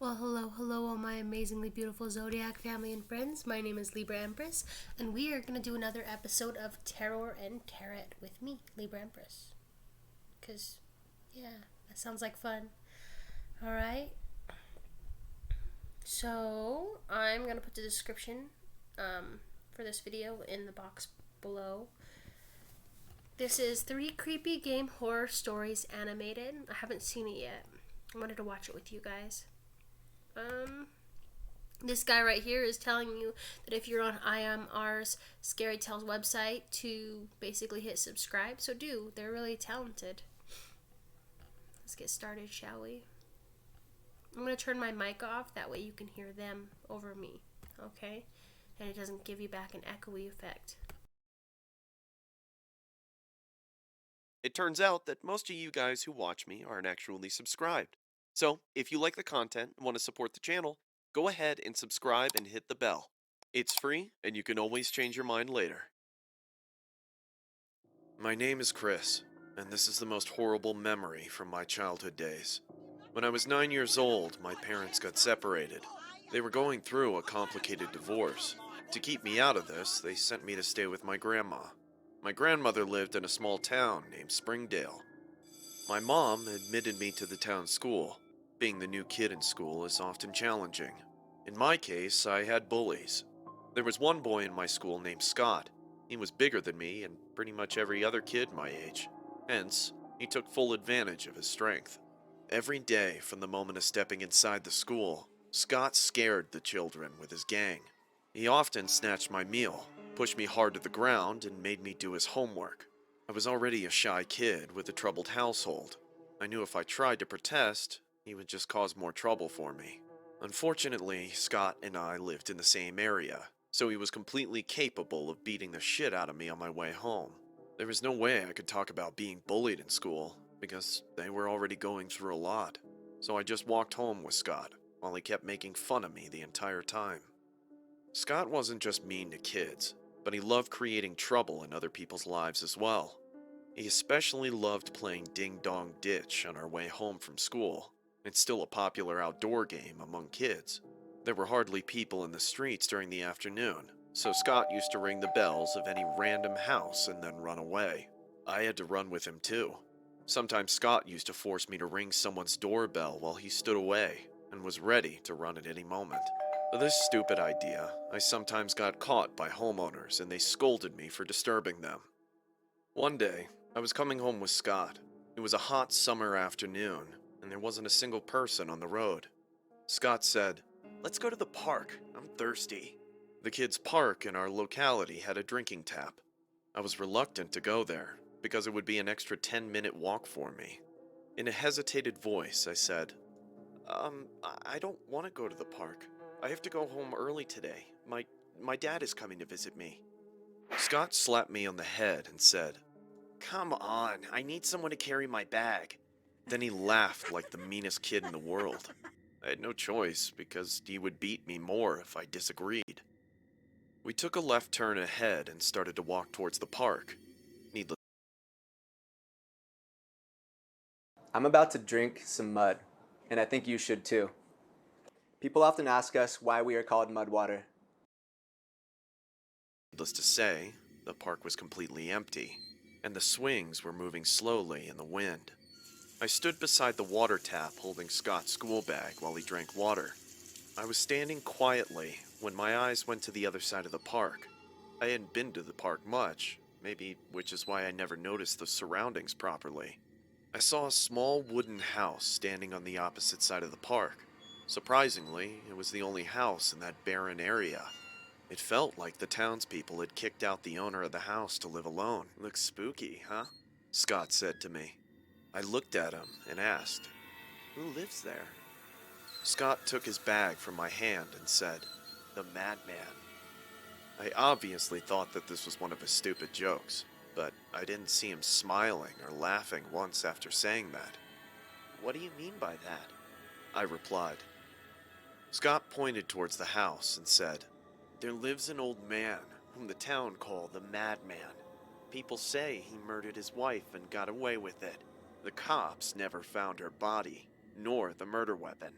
Well, hello, all my amazingly beautiful zodiac family and friends. My name is Libra Empress, and we are going to do another episode of Terror and Tarot with me, Libra Empress. Because, yeah, that sounds like fun. Alright, so I'm going to put the description for this video in the box below. This is 3 creepy game horror stories animated. I haven't seen it yet. I wanted to watch it with you guys. This guy right here is telling you that if you're on IMR's Scary Tales website to basically hit subscribe. So do. They're really talented. Let's get started, shall we? I'm going to turn my mic off. That way you can hear them over me. Okay? And it doesn't give you back an echoey effect. It turns out that most of you guys who watch me aren't actually subscribed. So, if you like the content and want to support the channel, go ahead and subscribe and hit the bell. It's free, and you can always change your mind later. My name is Chris, and this is the most horrible memory from my childhood days. When I was 9 years old, my parents got separated. They were going through a complicated divorce. To keep me out of this, they sent me to stay with my grandma. My grandmother lived in a small town named Springdale. My mom admitted me to the town school. Being the new kid in school is often challenging. In my case, I had bullies. There was one boy in my school named Scott. He was bigger than me and pretty much every other kid my age. Hence, he took full advantage of his strength. Every day from the moment of stepping inside the school, Scott scared the children with his gang. He often snatched my meal, pushed me hard to the ground, and made me do his homework. I was already a shy kid with a troubled household. I knew if I tried to protest, he would just cause more trouble for me. Unfortunately, Scott and I lived in the same area, so he was completely capable of beating the shit out of me on my way home. There was no way I could talk about being bullied in school, because they were already going through a lot. So I just walked home with Scott, while he kept making fun of me the entire time. Scott wasn't just mean to kids, but he loved creating trouble in other people's lives as well. He especially loved playing Ding Dong Ditch on our way home from school. It's still a popular outdoor game among kids. There were hardly people in the streets during the afternoon, so Scott used to ring the bells of any random house and then run away. I had to run with him too. Sometimes Scott used to force me to ring someone's doorbell while he stood away and was ready to run at any moment. For this stupid idea, I sometimes got caught by homeowners and they scolded me for disturbing them. One day, I was coming home with Scott. It was a hot summer afternoon, and there wasn't a single person on the road. Scott said, "Let's go to the park. I'm thirsty." The kids' park in our locality had a drinking tap. I was reluctant to go there, because it would be an extra 10-minute walk for me. In a hesitated voice, I said, I don't want to go to the park. I have to go home early today. My dad is coming to visit me." Scott slapped me on the head and said, "Come on, I need someone to carry my bag." Then he laughed like the meanest kid in the world. I had no choice because he would beat me more if I disagreed. We took a left turn ahead and started to walk towards the park. Needless I'm about to drink some mud, and I think you should too. People often ask us why we are called Mudwater. to say, the park was completely empty, and the swings were moving slowly in the wind. I stood beside the water tap holding Scott's school bag while he drank water. I was standing quietly when my eyes went to the other side of the park. I hadn't been to the park much, maybe which is why I never noticed the surroundings properly. I saw a small wooden house standing on the opposite side of the park. Surprisingly, it was the only house in that barren area. It felt like the townspeople had kicked out the owner of the house to live alone. "Looks spooky, huh?" Scott said to me. I looked at him and asked, "Who lives there?" Scott took his bag from my hand and said, "The madman." I obviously thought that this was one of his stupid jokes, but I didn't see him smiling or laughing once after saying that. "What do you mean by that?" I replied. Scott pointed towards the house and said, "There lives an old man whom the town call the Madman. People say he murdered his wife and got away with it. The cops never found her body, nor the murder weapon.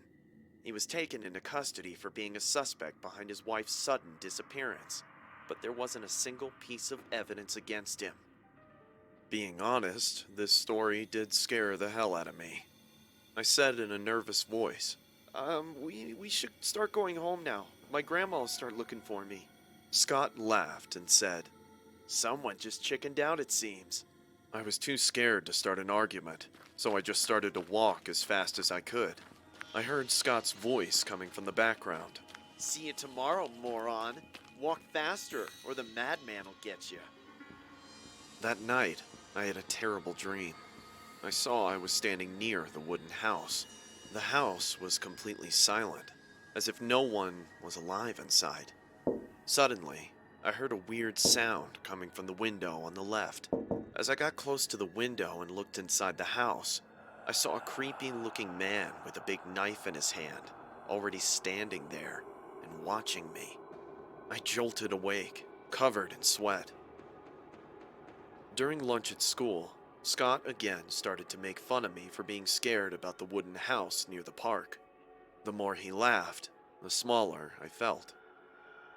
He was taken into custody for being a suspect behind his wife's sudden disappearance, but there wasn't a single piece of evidence against him. Being honest, this story did scare the hell out of me. I said in a nervous voice, we should start going home now. My grandma will start looking for me. Scott laughed and said, someone just chickened out, it seems. I was too scared to start an argument, so I just started to walk as fast as I could. I heard Scott's voice coming from the background. See you tomorrow, moron. Walk faster, or the madman will get you. That night, I had a terrible dream. I saw I was standing near the wooden house. The house was completely silent, as if no one was alive inside. Suddenly, I heard a weird sound coming from the window on the left. As I got close to the window and looked inside the house, I saw a creepy-looking man with a big knife in his hand, already standing there and watching me. I jolted awake, covered in sweat. During lunch at school, Scott again started to make fun of me for being scared about the wooden house near the park. The more he laughed, the smaller I felt.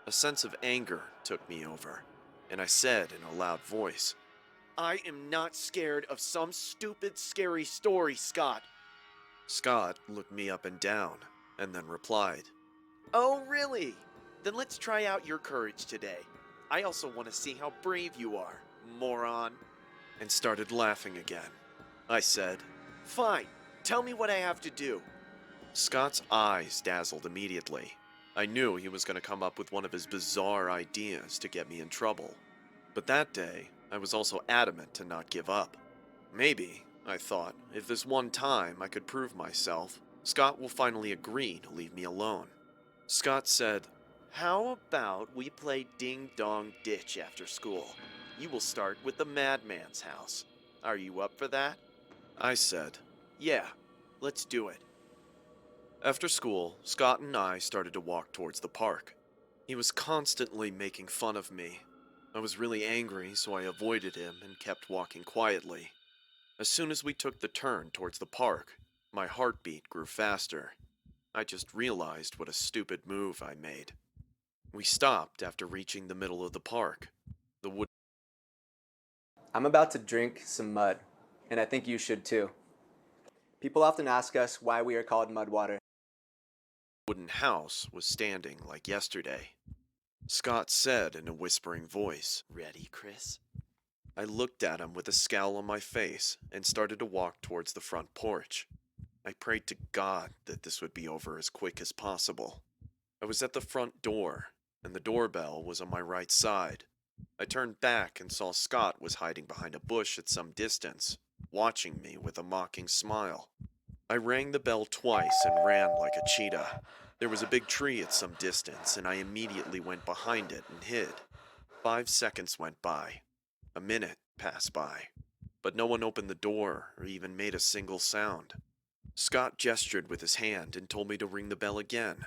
A sense of anger took me over, and I said in a loud voice, I am not scared of some stupid, scary story, Scott. Scott looked me up and down, and then replied, oh, really? Then let's try out your courage today. I also want to see how brave you are, moron. And started laughing again. I said, fine, tell me what I have to do. Scott's eyes dazzled immediately. I knew he was going to come up with one of his bizarre ideas to get me in trouble. But that day, I was also adamant to not give up. Maybe, I thought, if this one time I could prove myself, Scott will finally agree to leave me alone. Scott said, how about we play ding-dong ditch after school? You will start with the madman's house. Are you up for that? I said, yeah, let's do it. After school, Scott and I started to walk towards the park. He was constantly making fun of me. I was really angry, so I avoided him and kept walking quietly. As soon as we took the turn towards the park, my heartbeat grew faster. I just realized what a stupid move I made. We stopped after reaching the middle of the park. The wood I'm about to drink some mud, and I think you should too. People often ask us why we are called mudwater. wooden house was standing like yesterday. Scott said in a whispering voice, ready, Chris? I looked at him with a scowl on my face and started to walk towards the front porch. I prayed to God that this would be over as quick as possible. I was at the front door, and the doorbell was on my right side. I turned back and saw Scott was hiding behind a bush at some distance, watching me with a mocking smile. I rang the bell twice and ran like a cheetah. There was a big tree at some distance, and I immediately went behind it and hid. 5 seconds went by. A minute passed by, but no one opened the door or even made a single sound. Scott gestured with his hand and told me to ring the bell again.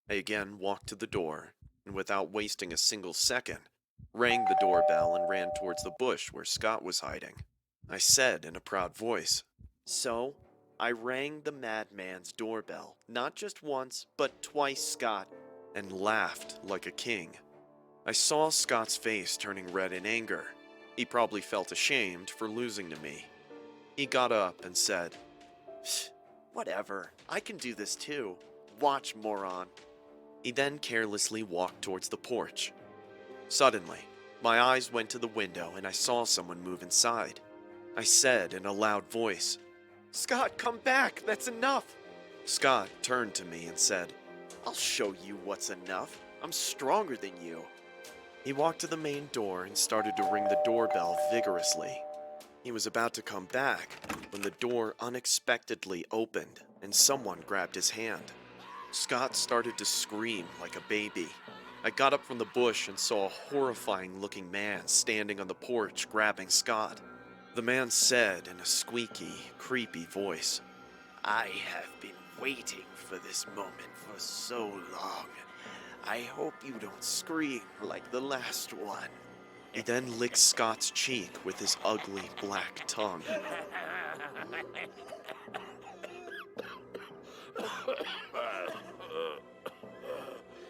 I again walked to the door, and without wasting a single second, rang the doorbell and ran towards the bush where Scott was hiding. I said in a proud voice, so, I rang the madman's doorbell, not just once, but twice, Scott, and laughed like a king. I saw Scott's face turning red in anger. He probably felt ashamed for losing to me. He got up and said, whatever, I can do this too. Watch, moron. He then carelessly walked towards the porch. Suddenly, my eyes went to the window and I saw someone move inside. I said in a loud voice, Scott, come back, that's enough. Scott turned to me and said, I'll show you what's enough. I'm stronger than you. He walked to the main door and started to ring the doorbell vigorously. He was about to come back when the door unexpectedly opened and someone grabbed his hand. Scott started to scream like a baby. I got up from the bush and saw a horrifying-looking man standing on the porch grabbing Scott. The man said in a squeaky, creepy voice, I have been waiting for this moment for so long. I hope you don't scream like the last one. He then licked Scott's cheek with his ugly black tongue.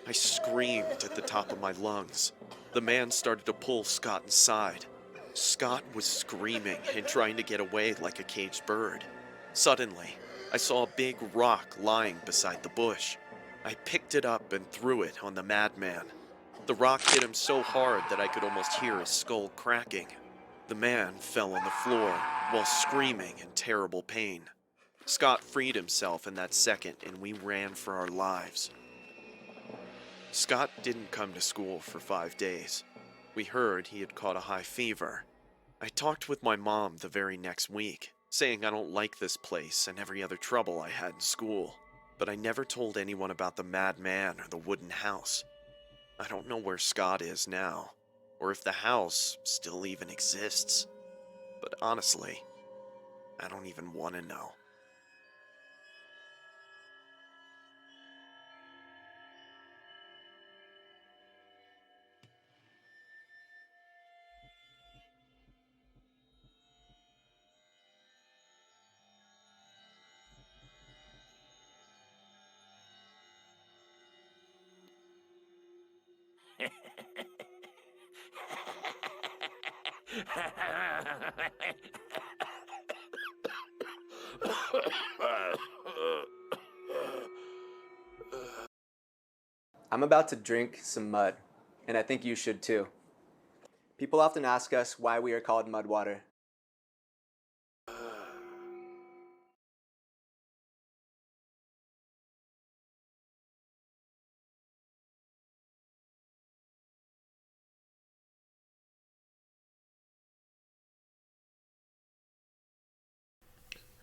I screamed at the top of my lungs. The man started to pull Scott inside. Scott was screaming and trying to get away like a caged bird. Suddenly, I saw a big rock lying beside the bush. I picked it up and threw it on the madman. The rock hit him so hard that I could almost hear his skull cracking. The man fell on the floor while screaming in terrible pain. Scott freed himself in that second and we ran for our lives. Scott didn't come to school for 5 days. We heard he had caught a high fever. I talked with my mom the very next week, saying I don't like this place and every other trouble I had in school. But I never told anyone about the madman or the wooden house. I don't know where Scott is now, or if the house still even exists. But honestly, I don't even want to know. I'm about to drink some mud, and I think you should too. People often ask us why we are called mud water.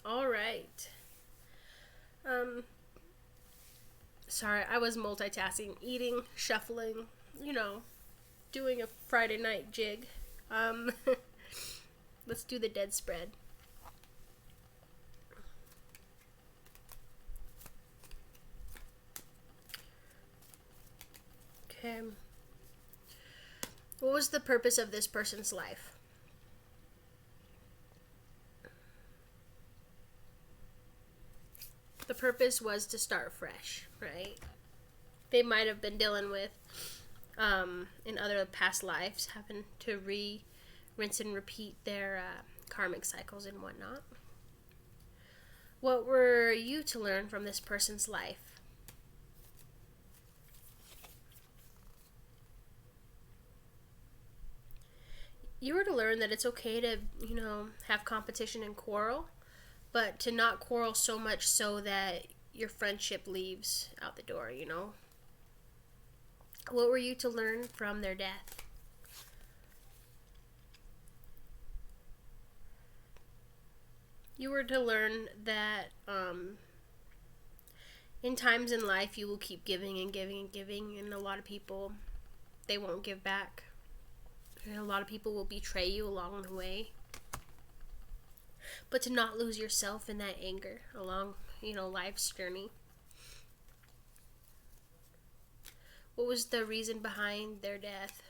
All right. Sorry, I was multitasking, eating, shuffling, doing a Friday night jig. Let's do the dead spread. Okay. What was the purpose of this person's life? The purpose was to start fresh, right? They might have been dealing with, in other past lives, having to rinse and repeat their karmic cycles and whatnot. What were you to learn from this person's life? You were to learn that it's okay to, have competition and quarrel, but to not quarrel so much so that your friendship leaves out the door, What were you to learn from their death? You were to learn that in times in life you will keep giving and giving and giving, and a lot of people, they won't give back. And a lot of people will betray you along the way. But to not lose yourself in that anger along, life's journey. What was the reason behind their death?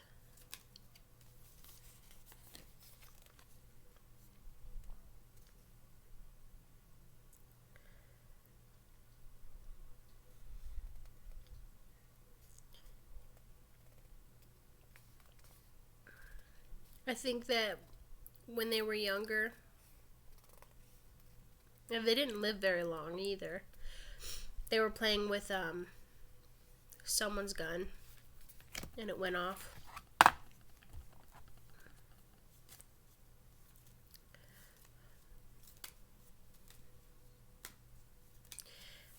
I think that when they were younger, and they didn't live very long either, they were playing with someone's gun and it went off.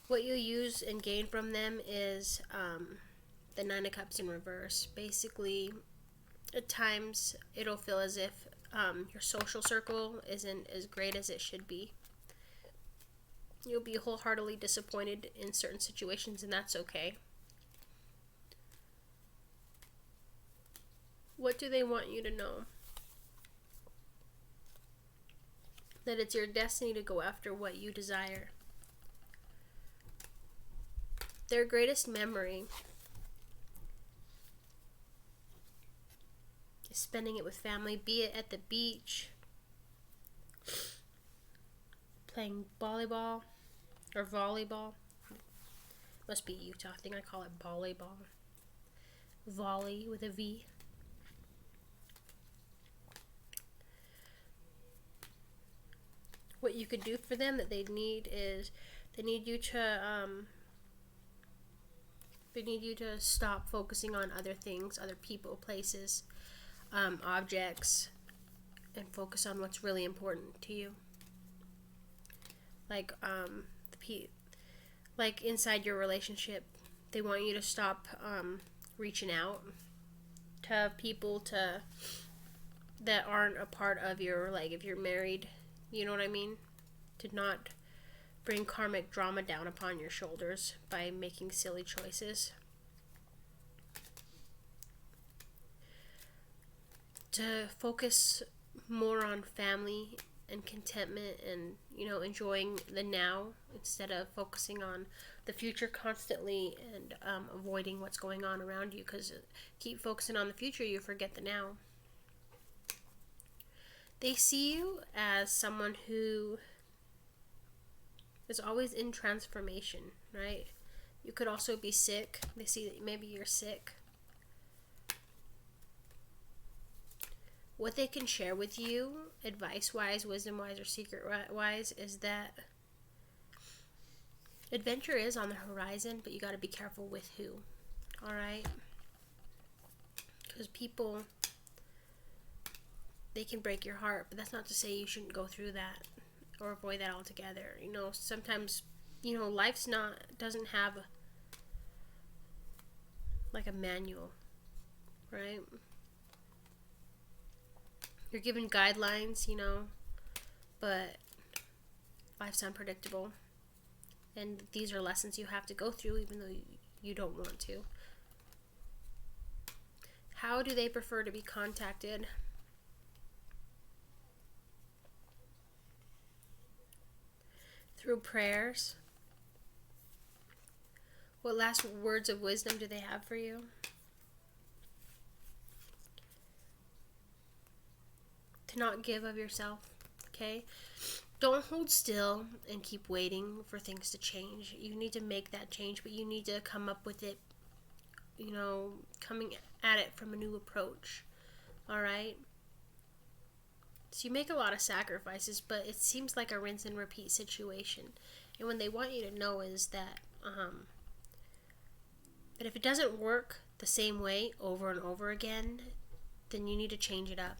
What you use and gain from them is the Nine of Cups in reverse. Basically, at times it'll feel as if your social circle isn't as great as it should be. You'll be wholeheartedly disappointed in certain situations, and that's okay. What do they want you to know? That it's your destiny to go after what you desire. Their greatest memory is spending it with family, be it at the beach, playing volleyball or volleyball, Must be Utah. I think I call it volleyball. Volley with a V. What you could do for them that they need you to they need you to stop focusing on other things, other people, places, objects, and focus on what's really important to you. Like like inside your relationship, they want you to stop reaching out to people that aren't a part of your, like, if you're married, you know what I mean? To not bring karmic drama down upon your shoulders by making silly choices. To focus more on family and contentment and, enjoying the now instead of focusing on the future constantly and avoiding what's going on around you, because keep focusing on the future, you forget the now. They see you as someone who is always in transformation, right? You could also be sick. They see that maybe you're sick. What they can share with you, advice-wise, wisdom-wise, or secret-wise, is that adventure is on the horizon, but you got to be careful with who, all right? Because people, they can break your heart, but that's not to say you shouldn't go through that or avoid that altogether. Sometimes, doesn't have like a manual, right? You're given guidelines, but life's unpredictable. And these are lessons you have to go through even though you don't want to. How do they prefer to be contacted? Through prayers. What last words of wisdom do they have for you? To not give of yourself, okay? Don't hold still and keep waiting for things to change. You need to make that change, but you need to come up with it, coming at it from a new approach, all right? So you make a lot of sacrifices, but it seems like a rinse and repeat situation. And what they want you to know is that if it doesn't work the same way over and over again, then you need to change it up.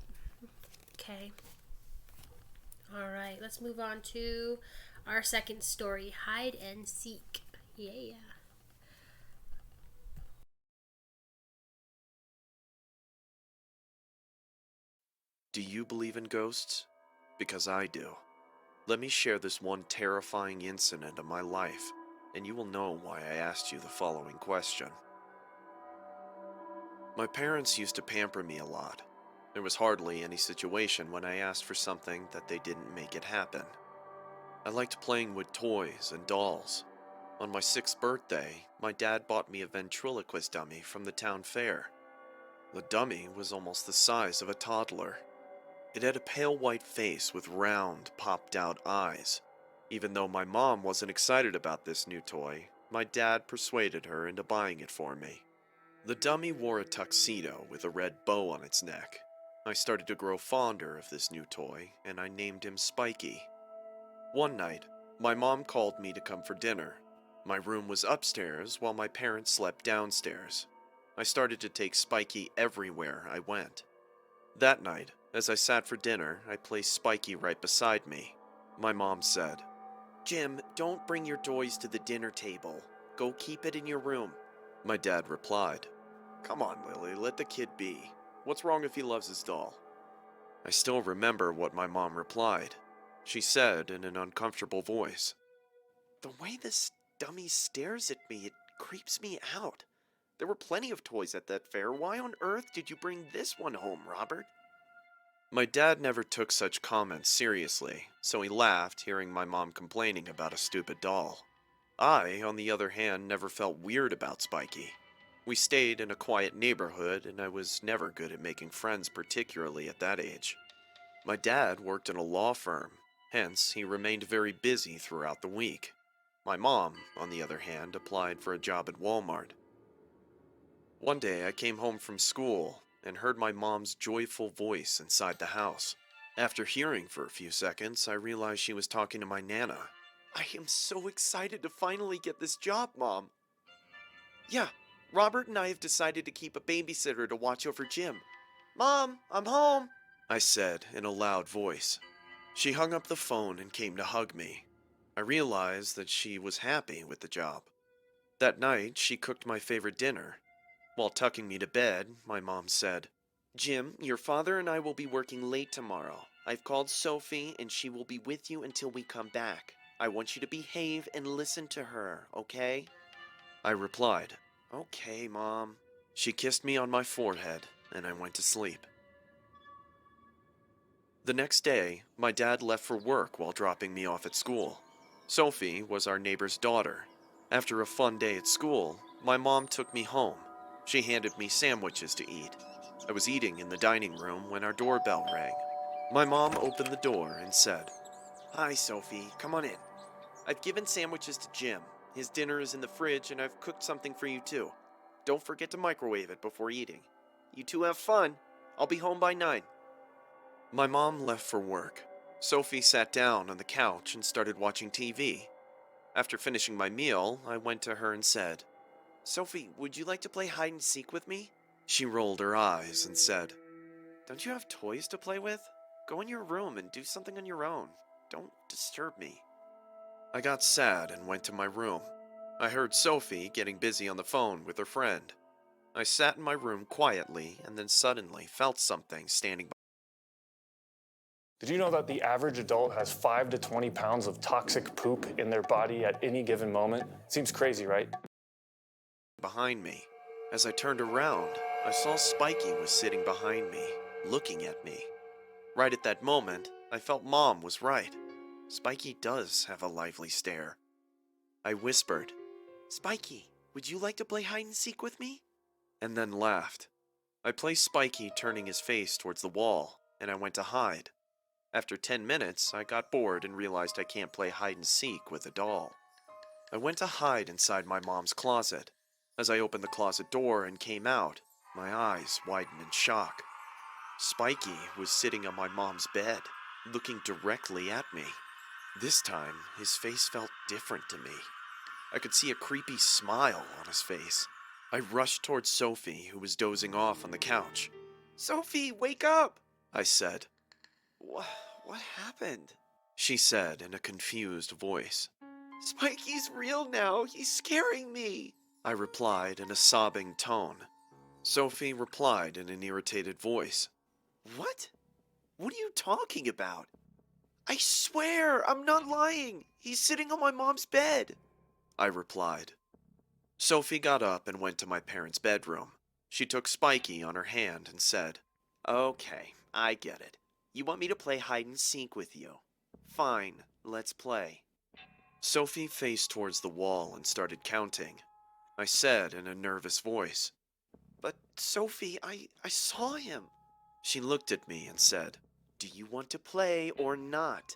Okay. All right, let's move on to our second story, hide and seek. Yeah. Do you believe in ghosts? Because I do. Let me share this one terrifying incident of my life, and you will know why I asked you the following question. My parents used to pamper me a lot. There was hardly any situation when I asked for something that they didn't make it happen. I liked playing with toys and dolls. On my 6th birthday, my dad bought me a ventriloquist dummy from the town fair. The dummy was almost the size of a toddler. It had a pale white face with round, popped-out eyes. Even though my mom wasn't excited about this new toy, my dad persuaded her into buying it for me. The dummy wore a tuxedo with a red bow on its neck. I started to grow fonder of this new toy, and I named him Spiky. One night, my mom called me to come for dinner. My room was upstairs while my parents slept downstairs. I started to take Spiky everywhere I went. That night, as I sat for dinner, I placed Spiky right beside me. My mom said, "Jim, don't bring your toys to the dinner table. Go keep it in your room." My dad replied, "Come on, Lily, let the kid be. What's wrong if he loves his doll?" I still remember what my mom replied. She said in an uncomfortable voice, "The way this dummy stares at me, it creeps me out. There were plenty of toys at that fair. Why on earth did you bring this one home, Robert?" My dad never took such comments seriously, so he laughed hearing my mom complaining about a stupid doll. I, on the other hand, never felt weird about Spiky. We stayed in a quiet neighborhood, and I was never good at making friends, particularly at that age. My dad worked in a law firm, hence he remained very busy throughout the week. My mom, on the other hand, applied for a job at Walmart. One day I came home from school and heard my mom's joyful voice inside the house. After hearing for a few seconds, I realized she was talking to my Nana. "I am so excited to finally get this job, Mom." "Yeah, Robert and I have decided to keep a babysitter to watch over Jim." "Mom, I'm home," I said in a loud voice. She hung up the phone and came to hug me. I realized that she was happy with the job. That night, she cooked my favorite dinner. While tucking me to bed, my mom said, "Jim, your father and I will be working late tomorrow. I've called Sophie and she will be with you until we come back. I want you to behave and listen to her, okay?" I replied, "Okay, Mom." She kissed me on my forehead and I went to sleep. The next day, my dad left for work while dropping me off at school. Sophie was our neighbor's daughter. After a fun day at school, my mom took me home. She handed me sandwiches to eat. I was eating in the dining room when our doorbell rang. My mom opened the door and said, "Hi, Sophie, come on in. I've given sandwiches to Jim. His dinner is in the fridge and I've cooked something for you too. Don't forget to microwave it before eating. You two have fun. I'll be home by 9. My mom left for work. Sophie sat down on the couch and started watching TV. After finishing my meal, I went to her and said, "Sophie, would you like to play hide and seek with me?" She rolled her eyes and said, "Don't you have toys to play with? Go in your room and do something on your own. Don't disturb me." I got sad and went to my room. I heard Sophie getting busy on the phone with her friend. I sat in my room quietly and then suddenly felt something standing Did you know that the average adult has 5 to 20 pounds of toxic poop in their body at any given moment? Seems crazy, right? behind me. As I turned around, I saw Spiky was sitting behind me, looking at me. Right at that moment, I felt Mom was right. Spiky does have a lively stare. I whispered, "Spiky, would you like to play hide and seek with me?" And then laughed. I placed Spiky turning his face towards the wall, and I went to hide. After 10 minutes, I got bored and realized I can't play hide and seek with a doll. I went to hide inside my mom's closet. As I opened the closet door and came out, my eyes widened in shock. Spiky was sitting on my mom's bed, looking directly at me. This time, his face felt different to me. I could see a creepy smile on his face. I rushed towards Sophie, who was dozing off on the couch. "Sophie, wake up!" I said. What happened?" she said in a confused voice. "Spiky's real now. He's scaring me," I replied in a sobbing tone. Sophie replied in an irritated voice. "What? What are you talking about? I swear, I'm not lying. He's sitting on my mom's bed," I replied. Sophie got up and went to my parents' bedroom. She took Spiky on her hand and said, "Okay, I get it. You want me to play hide and seek with you. Fine, let's play." Sophie faced towards the wall and started counting. I said in a nervous voice, "But Sophie, I saw him." She looked at me and said, "Do you want to play or not?"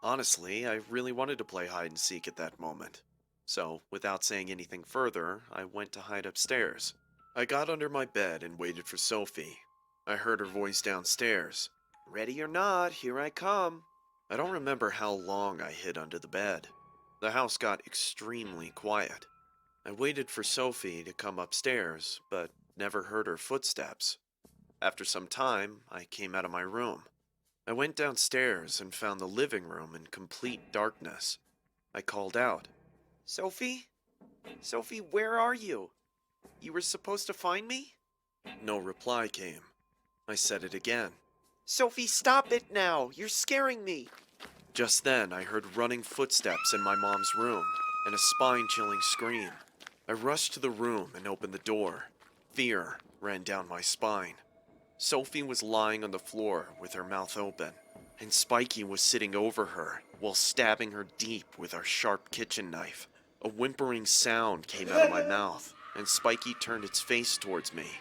Honestly, I really wanted to play hide and seek at that moment. So, without saying anything further, I went to hide upstairs. I got under my bed and waited for Sophie. I heard her voice downstairs. "Ready or not, here I come." I don't remember how long I hid under the bed. The house got extremely quiet. I waited for Sophie to come upstairs, but never heard her footsteps. After some time, I came out of my room. I went downstairs and found the living room in complete darkness. I called out, "Sophie? Sophie, where are you? You were supposed to find me?" No reply came. I said it again. "Sophie, stop it now! You're scaring me!" Just then, I heard running footsteps in my mom's room and a spine-chilling scream. I rushed to the room and opened the door. Fear ran down my spine. Sophie was lying on the floor with her mouth open, and Spiky was sitting over her while stabbing her deep with our sharp kitchen knife. A whimpering sound came out of my mouth, and Spiky turned its face towards me.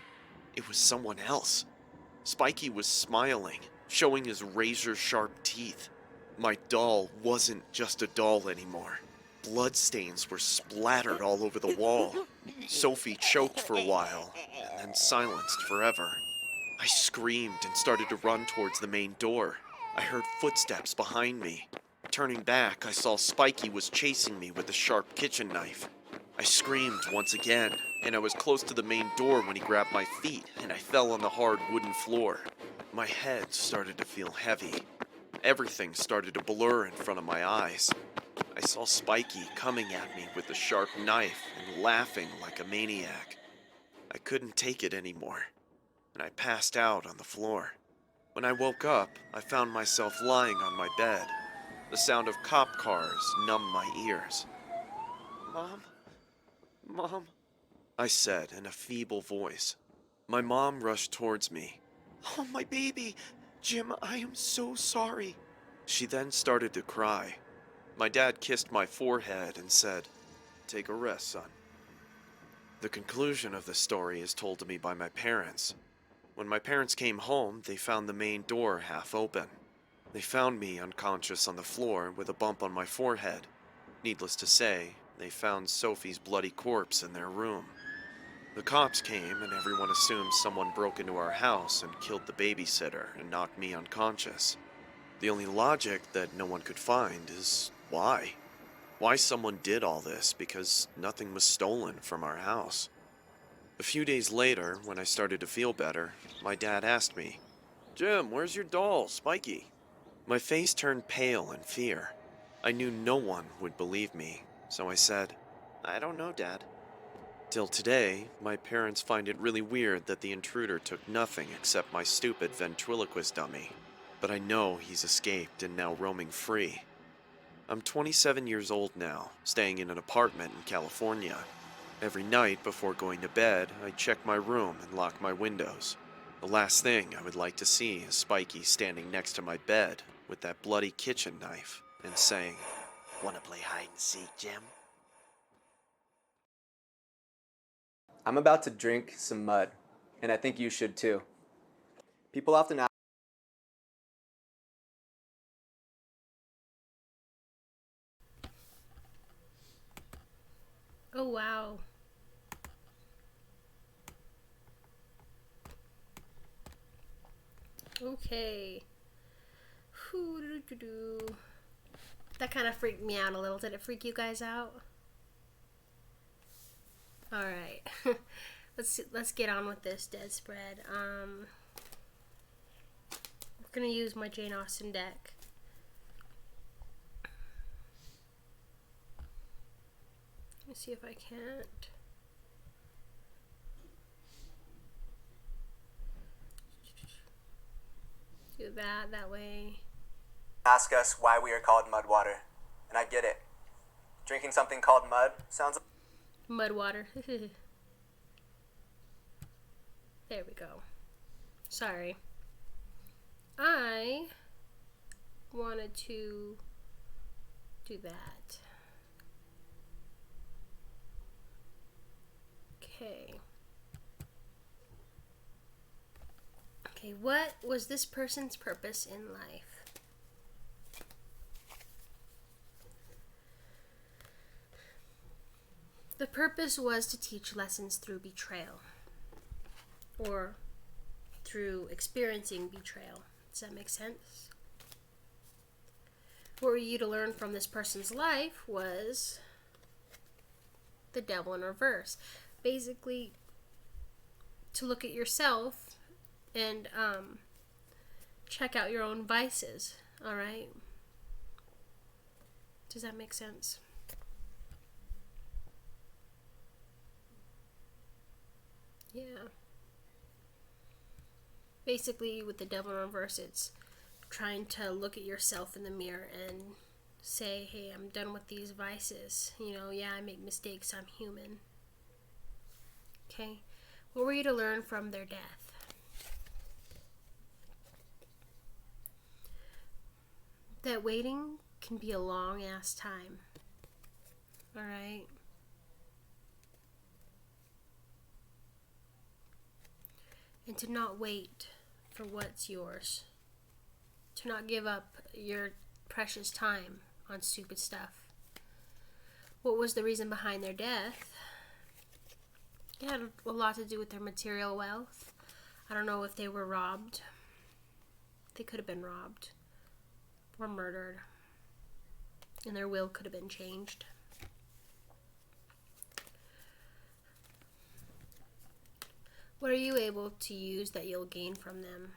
It was someone else. Spiky was smiling, showing his razor-sharp teeth. My doll wasn't just a doll anymore. Bloodstains were splattered all over the wall. Sophie choked for a while, and then silenced forever. I screamed and started to run towards the main door. I heard footsteps behind me. Turning back, I saw Spiky was chasing me with a sharp kitchen knife. I screamed once again, and I was close to the main door when he grabbed my feet, and I fell on the hard wooden floor. My head started to feel heavy. Everything started to blur in front of my eyes. I saw Spiky coming at me with a sharp knife and laughing like a maniac. I couldn't take it anymore, and I passed out on the floor. When I woke up, I found myself lying on my bed. The sound of cop cars numbed my ears. "Mom? Mom?" I said in a feeble voice. My mom rushed towards me. "Oh, my baby! Jim, I am so sorry." She then started to cry. My dad kissed my forehead and said, "Take a rest, son." The conclusion of the story is told to me by my parents. When my parents came home, they found the main door half open. They found me unconscious on the floor with a bump on my forehead. Needless to say, they found Sophie's bloody corpse in their room. The cops came and everyone assumed someone broke into our house and killed the babysitter and knocked me unconscious. The only logic that no one could find is why? Why someone did all this, because nothing was stolen from our house. A few days later, when I started to feel better, my dad asked me, "Jim, where's your doll, Spiky?" My face turned pale in fear. I knew no one would believe me, so I said, "I don't know, Dad." Till today, my parents find it really weird that the intruder took nothing except my stupid ventriloquist dummy. But I know he's escaped and now roaming free. I'm 27 years old now, staying in an apartment in California. Every night before going to bed, I check my room and lock my windows. The last thing I would like to see is Spiky standing next to my bed with that bloody kitchen knife and saying, "Wanna play hide and seek, Jim?" I'm about to drink some mud, and I think you should too. People often ask, Oh, wow. Okay. That kind of freaked me out a little. Did it freak you guys out? All right. Let's get on with this dead spread. We're gonna use my Jane Austen deck. Let me see if I can't. Do that way. ask us why we are called mudwater, and I get it. Drinking something called mud sounds Mud water. There we go. Sorry. I wanted to do that. Okay. Okay, what was this person's purpose in life? The purpose was to teach lessons through betrayal, or through experiencing betrayal. Does that make sense? What were you to learn from this person's life was the devil in reverse. Basically, to look at yourself and check out your own vices, all right? Does that make sense? Yeah. Basically, with the devil in reverse, it's trying to look at yourself in the mirror and say, hey, I'm done with these vices. You know, yeah, I make mistakes. I'm human. Okay? What were you to learn from their death? That waiting can be a long-ass time. All right? And to not wait for what's yours. To not give up your precious time on stupid stuff. What was the reason behind their death? It had a lot to do with their material wealth. I don't know if they were robbed. They could have been robbed or murdered, and their will could have been changed. What are you able to use that you'll gain from them?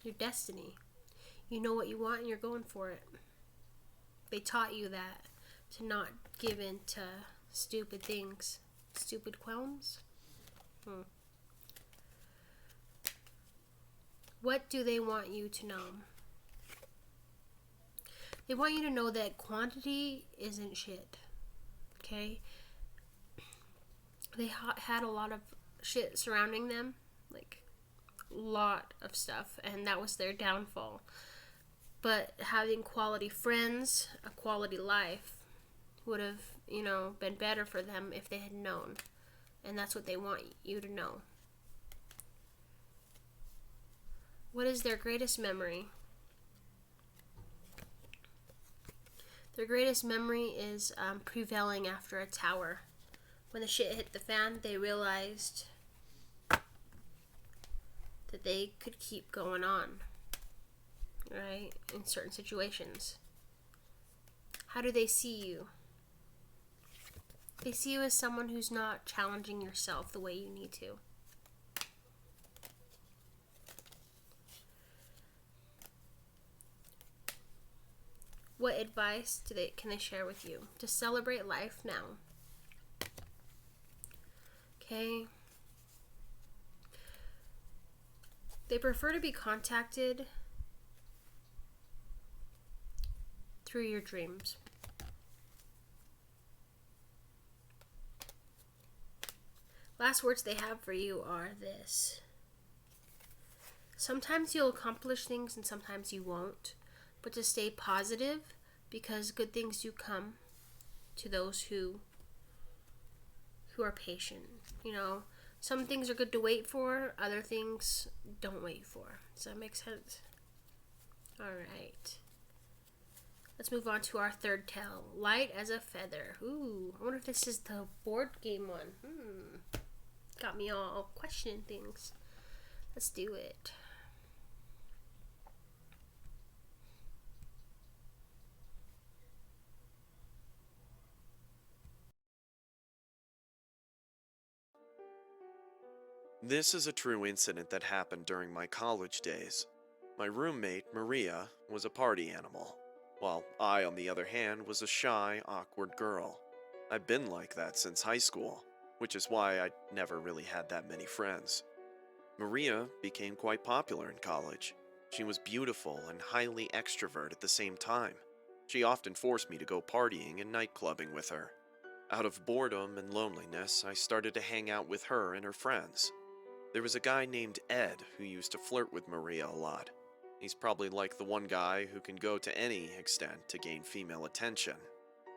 Your destiny. You know what you want and you're going for it. They taught you that, to not give in to stupid things. Stupid qualms? What do they want you to know? They want you to know that quantity isn't shit. Okay? They had a lot of shit surrounding them. Like, a lot of stuff. And that was their downfall. But having quality friends, a quality life, would have, been better for them if they had known. And that's what they want you to know. What is their greatest memory? Their greatest memory is prevailing after a tower. When the shit hit the fan, they realized that they could keep going on, right? In certain situations. How do they see you? They see you as someone who's not challenging yourself the way you need to. What advice can they share with you? To celebrate life now. Okay. They prefer to be contacted through your dreams. Last words they have for you are this. Sometimes you'll accomplish things and sometimes you won't. But to stay positive, because good things do come to those who are patient. Some things are good to wait for, other things don't wait for. Does that make sense? Alright. Let's move on to our third tale. Light as a feather. Ooh, I wonder if this is the board game one. Got me all questioning things. Let's do it. This is a true incident that happened during my college days. My roommate, Maria, was a party animal, while I, on the other hand, was a shy, awkward girl. I've been like that since high school, which is why I never really had that many friends. Maria became quite popular in college. She was beautiful and highly extrovert at the same time. She often forced me to go partying and nightclubbing with her. Out of boredom and loneliness, I started to hang out with her and her friends. There was a guy named Ed who used to flirt with Maria a lot. He's probably like the one guy who can go to any extent to gain female attention.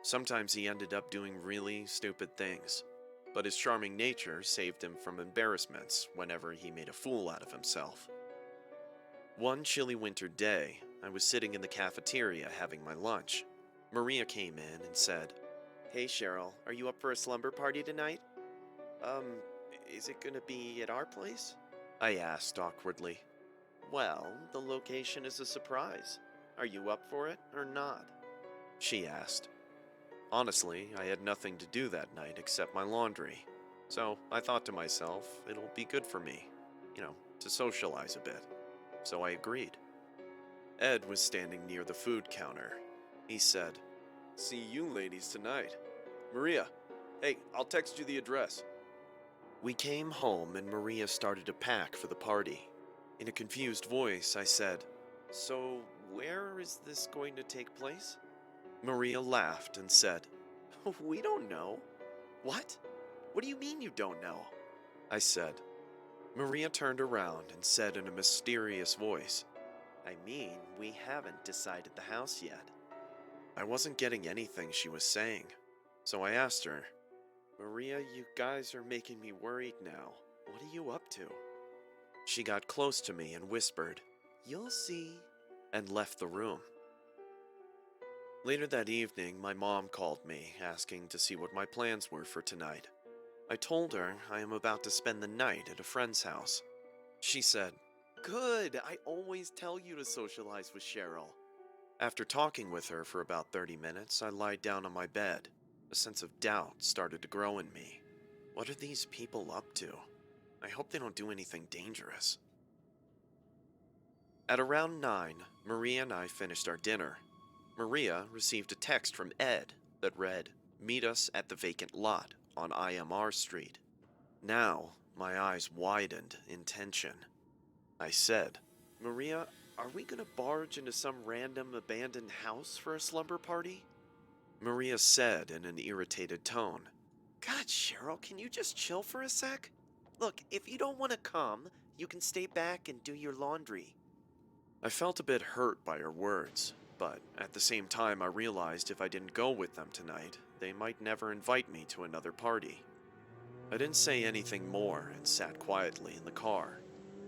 Sometimes he ended up doing really stupid things, but his charming nature saved him from embarrassments whenever he made a fool out of himself. One chilly winter day, I was sitting in the cafeteria having my lunch. Maria came in and said, "Hey Cheryl, are you up for a slumber party tonight?" Is it gonna be at our place?" I asked awkwardly. "Well, the location is a surprise. Are you up for it or not?" she asked. Honestly, I had nothing to do that night except my laundry. So I thought to myself, it'll be good for me, to socialize a bit. So I agreed. Ed was standing near the food counter. He said, "See you ladies tonight. Maria, hey, I'll text you the address." We came home and Maria started to pack for the party. In a confused voice, I said, "So, where is this going to take place?" Maria laughed and said, "We don't know." "What? What do you mean you don't know?" I said. Maria turned around and said in a mysterious voice, "I mean, we haven't decided the house yet." I wasn't getting anything she was saying, so I asked her, "Maria, you guys are making me worried now. What are you up to?" She got close to me and whispered, "You'll see," and left the room. Later that evening, my mom called me, asking to see what my plans were for tonight. I told her I am about to spend the night at a friend's house. She said, "Good, I always tell you to socialize with Cheryl." After talking with her for about 30 minutes, I lied down on my bed. A sense of doubt started to grow in me. What are these people up to? I hope they don't do anything dangerous. At around 9, Maria and I finished our dinner. Maria received a text from Ed that read, "Meet us at the vacant lot on IMR Street." Now, my eyes widened in tension. I said, "Maria, are we gonna barge into some random abandoned house for a slumber party?" Maria said in an irritated tone, "God, Cheryl, can you just chill for a sec? Look, if you don't want to come, you can stay back and do your laundry." I felt a bit hurt by her words, but at the same time I realized if I didn't go with them tonight, they might never invite me to another party. I didn't say anything more and sat quietly in the car.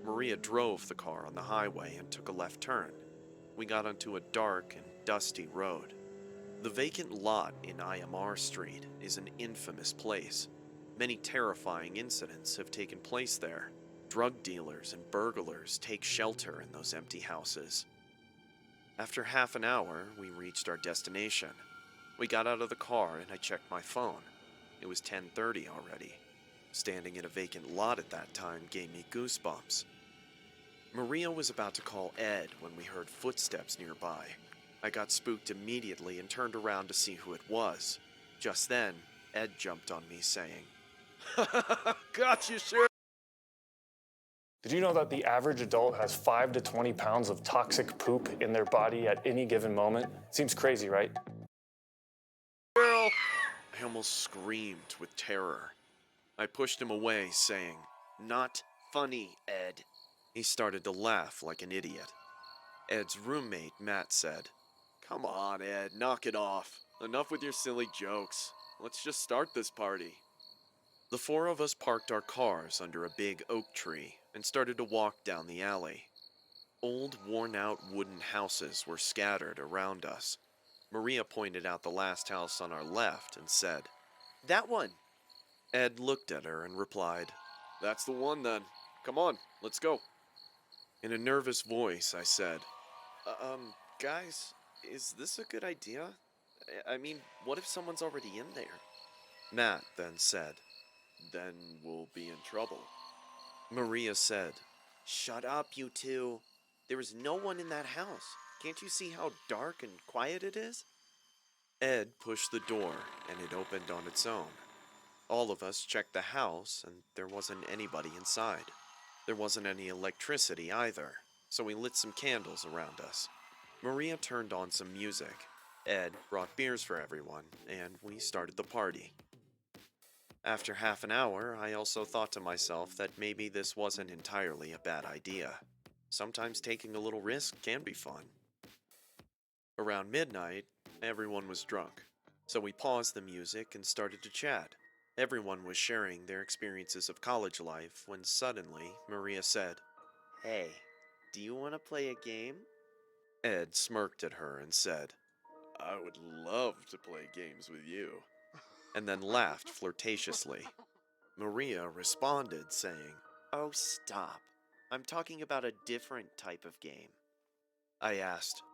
Maria drove the car on the highway and took a left turn. We got onto a dark and dusty road. The vacant lot in IMR Street is an infamous place. Many terrifying incidents have taken place there. Drug dealers and burglars take shelter in those empty houses. After half an hour, we reached our destination. We got out of the car and I checked my phone. It was 10:30 already. Standing in a vacant lot at that time gave me goosebumps. Maria was about to call Ed when we heard footsteps nearby. I got spooked immediately and turned around to see who it was. Just then, Ed jumped on me saying, "Got you, sure." Did you know that the average adult has 5 to 20 pounds of toxic poop in their body at any given moment? Seems crazy, right? Girl! I almost screamed with terror. I pushed him away, saying, "Not funny, Ed." He started to laugh like an idiot. Ed's roommate, Matt, said, "Come on, Ed, knock it off. Enough with your silly jokes. Let's just start this party." The four of us parked our cars under a big oak tree and started to walk down the alley. Old, worn-out wooden houses were scattered around us. Maria pointed out the last house on our left and said, "That one." Ed looked at her and replied, "That's the one then. Come on, let's go." In a nervous voice, I said, Guys, is this a good idea? I mean, what if somene's already in there?" Matt then said, "Then we'll be in trouble." Maria said, "Shut up, you two. There is no one in that house. Can't you see how dark and quiet it is?" Ed pushed the door, and it opened on its own. All of us checked the house, and there wasn't anybody inside. There wasn't any electricity either, so we lit some candles around us. Maria turned on some music. Ed brought beers for everyone, and we started the party. After half an hour, I also thought to myself that maybe this wasn't entirely a bad idea. Sometimes taking a little risk can be fun. Around midnight, everyone was drunk, so we paused the music and started to chat. Everyone was sharing their experiences of college life when suddenly Maria said, "Hey, do you want to play a game?" Ed smirked at her and said, "I would love to play games with you," and then laughed flirtatiously. Maria responded, saying, "Oh, stop. I'm talking about a different type of game." I asked,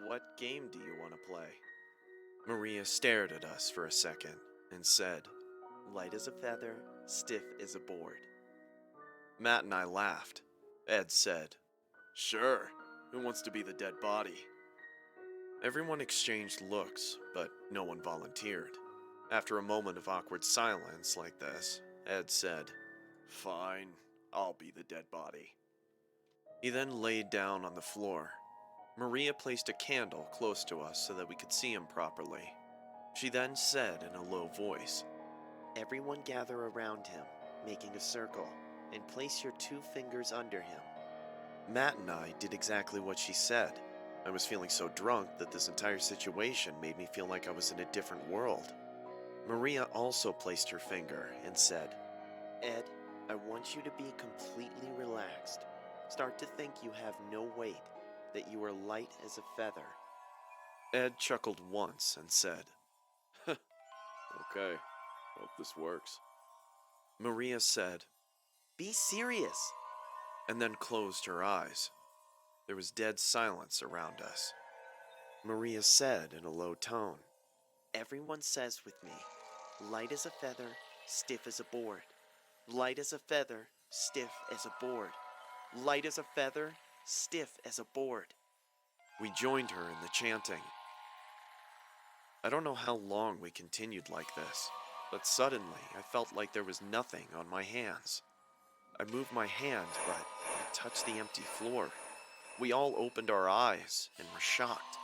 "What game do you want to play?" Maria stared at us for a second and said, "Light as a feather, stiff as a board." Matt and I laughed. Ed said, "Sure. Who wants to be the dead body?" Everyone exchanged looks, but no one volunteered. After a moment of awkward silence like this, Ed said, "Fine, I'll be the dead body." He then laid down on the floor. Maria placed a candle close to us so that we could see him properly. She then said in a low voice, "Everyone gather around him, making a circle, and place your 2 fingers under him." Matt and I did exactly what she said. I was feeling so drunk that this entire situation made me feel like I was in a different world. Maria also placed her finger and said, "Ed, I want you to be completely relaxed. Start to think you have no weight, that you are light as a feather." Ed chuckled once and said, "Okay, hope this works." Maria said, "Be serious," and then closed her eyes. There was dead silence around us. Maria said in a low tone, "Everyone says with me, light as a feather, stiff as a board. Light as a feather, stiff as a board. Light as a feather, stiff as a board." We joined her in the chanting. I don't know how long we continued like this, but suddenly I felt like there was nothing on my hands. I moved my hand, but it touched the empty floor. We all opened our eyes and were shocked.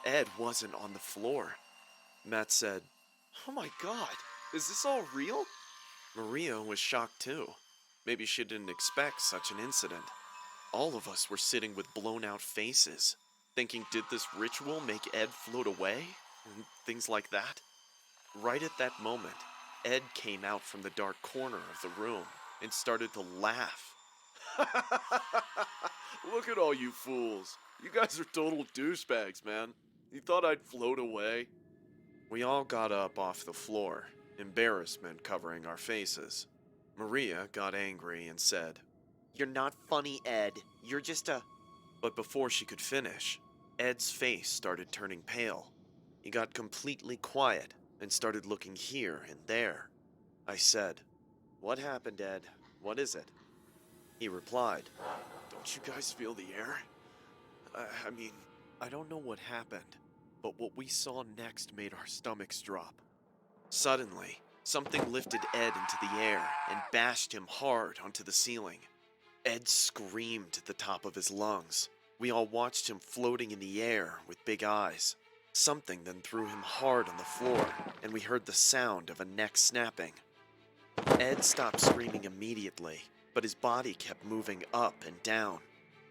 Ed wasn't on the floor. Matt said, "Oh my God, is this all real?" Maria was shocked too. Maybe she didn't expect such an incident. All of us were sitting with blown out faces, thinking, did this ritual make Ed float away? And things like that. Right at that moment, Ed came out from the dark corner of the room and started to laugh. "Look at all you fools. You guys are total douchebags, man. You thought I'd float away?" We all got up off the floor, embarrassment covering our faces. Maria got angry and said, "You're not funny, Ed. You're just a..." But before she could finish, Ed's face started turning pale. He got completely quiet and started looking here and there. I said, "What happened, Ed? What is it?" He replied, "Don't you guys feel the air? I mean, I don't know what happened, but what we saw next made our stomachs drop." Suddenly, something lifted Ed into the air and bashed him hard onto the ceiling. Ed screamed at the top of his lungs. We all watched him floating in the air with big eyes. Something then threw him hard on the floor, and we heard the sound of a neck snapping. Ed stopped screaming immediately, but his body kept moving up and down.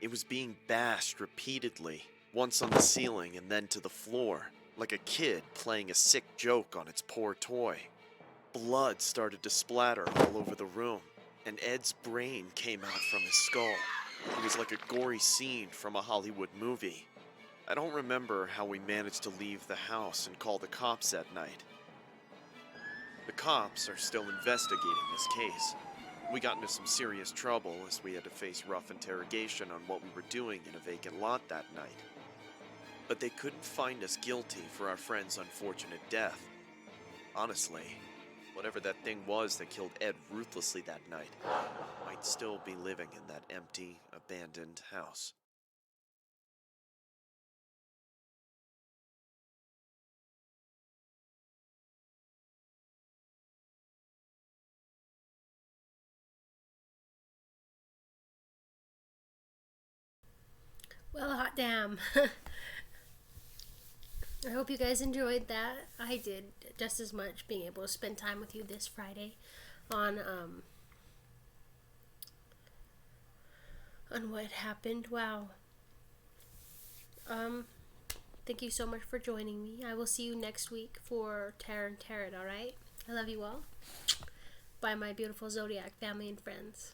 It was being bashed repeatedly, once on the ceiling and then to the floor, like a kid playing a sick joke on its poor toy. Blood started to splatter all over the room, and Ed's brain came out from his skull. It was like a gory scene from a Hollywood movie. I don't remember how we managed to leave the house and call the cops that night. The cops are still investigating this case. We got into some serious trouble as we had to face rough interrogation on what we were doing in a vacant lot that night. But they couldn't find us guilty for our friend's unfortunate death. Honestly, whatever that thing was that killed Ed ruthlessly that night might still be living in that empty, abandoned house. Well, hot damn. I hope you guys enjoyed that. I did just as much, being able to spend time with you this Friday on what happened. Wow. Thank you so much for joining me. I will see you next week for Tarot and Tarot, alright? I love you all. Bye, my beautiful zodiac family and friends.